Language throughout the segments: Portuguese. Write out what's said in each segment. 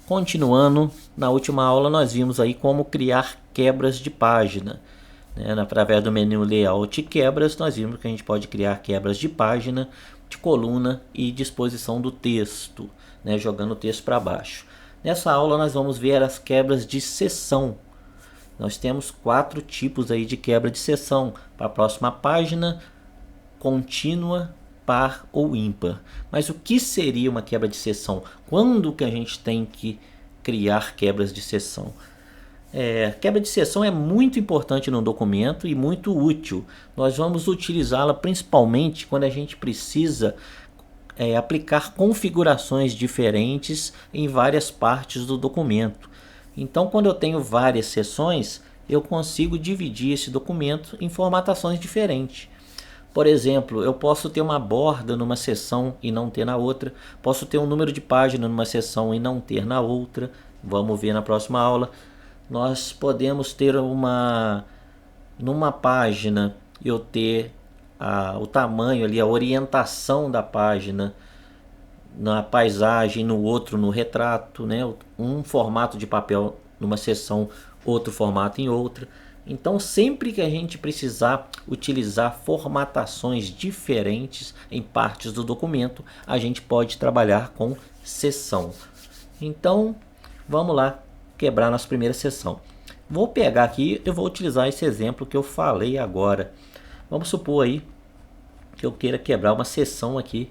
Continuando, na última aula nós vimos aí como criar quebras de página, né? Através do menu Layout e Quebras, nós vimos que a gente pode criar quebras de página, de coluna e disposição do texto, né? Jogando o texto para baixo. Nessa aula nós vamos ver as quebras de seção. Nós temos 4 tipos aí de quebra de seção: para a próxima página, contínua, par ou ímpar. Mas o que seria uma quebra de seção? Quando que a gente tem que criar quebras de seção? Quebra de seção é muito importante no documento e muito útil. Nós vamos utilizá-la principalmente quando a gente precisa aplicar configurações diferentes em várias partes do documento. Então, quando eu tenho várias seções, eu consigo dividir esse documento em formatações diferentes. Por exemplo, eu posso ter uma borda numa seção e não ter na outra. Posso ter um número de página numa seção e não ter na outra. Vamos ver na próxima aula. Nós podemos ter numa página eu ter o tamanho ali, a orientação da página na paisagem, no outro no retrato, né? Um formato de papel numa seção, outro formato em outra. Então, sempre que a gente precisar utilizar formatações diferentes em partes do documento, a gente pode trabalhar com seção. Então, vamos lá quebrar nossa primeira seção. Vou pegar aqui, eu vou utilizar esse exemplo que eu falei agora. Vamos supor aí que eu queira quebrar uma seção aqui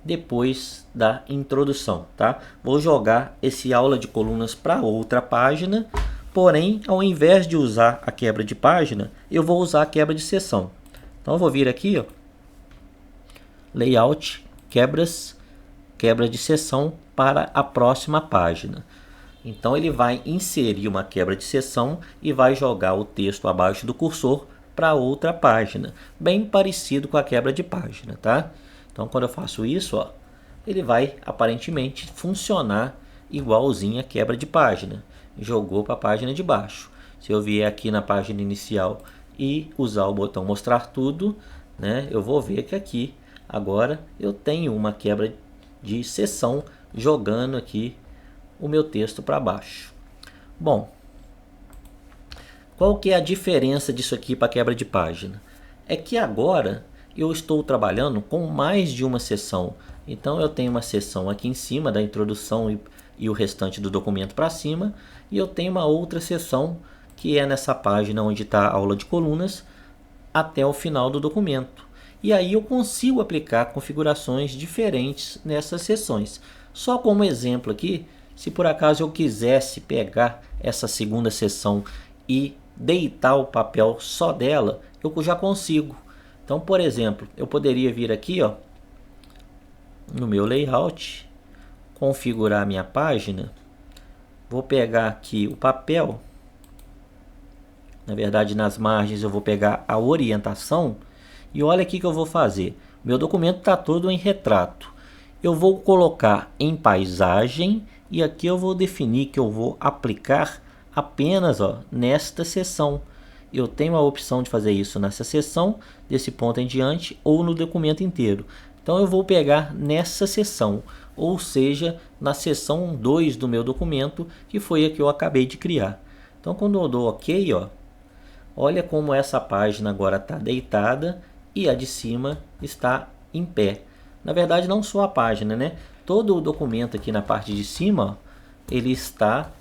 depois da introdução, tá? Vou jogar esse aula de colunas para outra página. Porém, ao invés de usar a quebra de página, eu vou usar a quebra de seção. Então eu vou vir aqui, ó, Layout, Quebras, Quebra de seção para a próxima página. Então ele vai inserir uma quebra de seção e vai jogar o texto abaixo do cursor para outra página, bem parecido com a quebra de página, tá? Então quando eu faço isso, ó, ele vai aparentemente funcionar igualzinho a quebra de página. Jogou para a página de baixo. Se eu vier aqui na página inicial e usar o botão mostrar tudo, né, eu vou ver que aqui agora eu tenho uma quebra de seção jogando aqui o meu texto para baixo. Bom, qual que é a diferença disso aqui para quebra de página? É que agora eu estou trabalhando com mais de uma seção. Então eu tenho uma seção aqui em cima da introdução e o restante do documento para cima, e eu tenho uma outra seção que é nessa página onde está a aula de colunas até o final do documento. E aí eu consigo aplicar configurações diferentes nessas seções. Só como exemplo aqui, se por acaso eu quisesse pegar essa segunda seção e deitar o papel só dela, eu já consigo. Então, por exemplo, eu poderia vir aqui, ó, no meu layout, configurar a minha página. Vou pegar aqui o papel. Na verdade, nas margens eu vou pegar a orientação. E olha aqui que eu vou fazer. Meu documento está todo em retrato. Eu vou colocar em paisagem. E aqui eu vou definir que eu vou aplicar apenas, ó, nesta seção. Eu tenho a opção de fazer isso nessa seção, desse ponto em diante, ou no documento inteiro. Então eu vou pegar nessa seção, ou seja, na seção 2 do meu documento, que foi a que eu acabei de criar. Então quando eu dou OK, ó, olha como essa página agora está deitada e a de cima está em pé. Na verdade não só a página, né? Todo o documento aqui na parte de cima, ó, ele está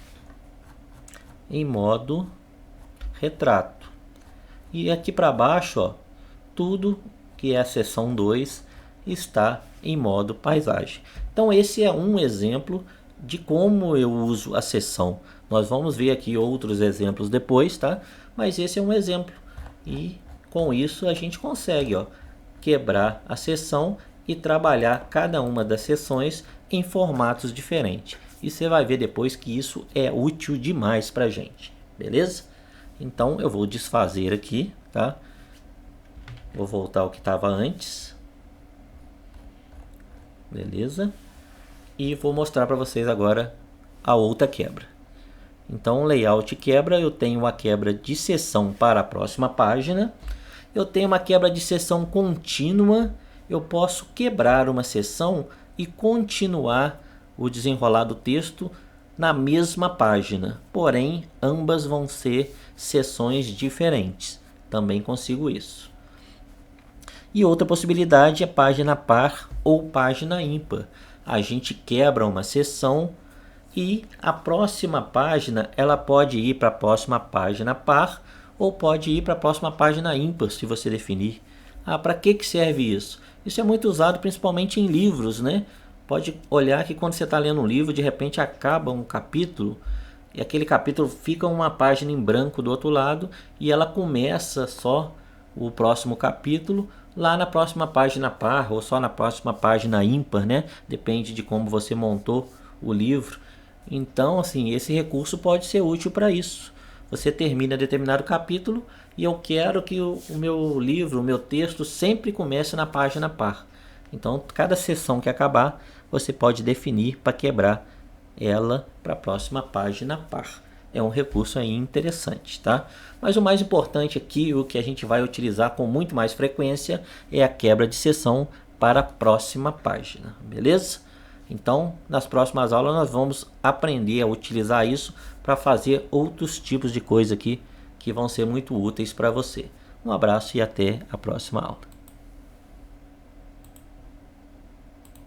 em modo retrato. E aqui para baixo, ó, tudo que é a seção 2 está em modo paisagem. Então esse é um exemplo de como eu uso a seção. Nós vamos ver aqui outros exemplos depois, tá? Mas esse é um exemplo. E com isso a gente consegue, ó, quebrar a seção e trabalhar cada uma das seções em formatos diferentes. E você vai ver depois que isso é útil demais para a gente, beleza? Então eu vou desfazer aqui, tá? Vou voltar ao que estava antes. Beleza? E vou mostrar para vocês agora a outra quebra. Então, layout quebra, eu tenho uma quebra de seção para a próxima página. Eu tenho uma quebra de seção contínua. Eu posso quebrar uma seção e continuar o desenrolar do texto na mesma página, porém ambas vão ser seções diferentes. Também consigo isso. E outra possibilidade é página par ou página ímpar. A gente quebra uma seção e a próxima página ela pode ir para a próxima página par ou pode ir para a próxima página ímpar, se você definir. Para que serve isso? Isso é muito usado principalmente em livros, né? Pode olhar que quando você está lendo um livro, de repente acaba um capítulo e aquele capítulo fica uma página em branco do outro lado e ela começa só o próximo capítulo lá na próxima página par ou só na próxima página ímpar, né? Depende de como você montou o livro. Então, assim, esse recurso pode ser útil para isso. Você termina determinado capítulo e eu quero que o meu livro, o meu texto sempre comece na página par. Então, cada seção que acabar, você pode definir para quebrar ela para a próxima página par. É um recurso aí interessante, tá? Mas o mais importante aqui, o que a gente vai utilizar com muito mais frequência, é a quebra de seção para a próxima página, beleza? Então, nas próximas aulas nós vamos aprender a utilizar isso para fazer outros tipos de coisa aqui que vão ser muito úteis para você. Um abraço e até a próxima aula.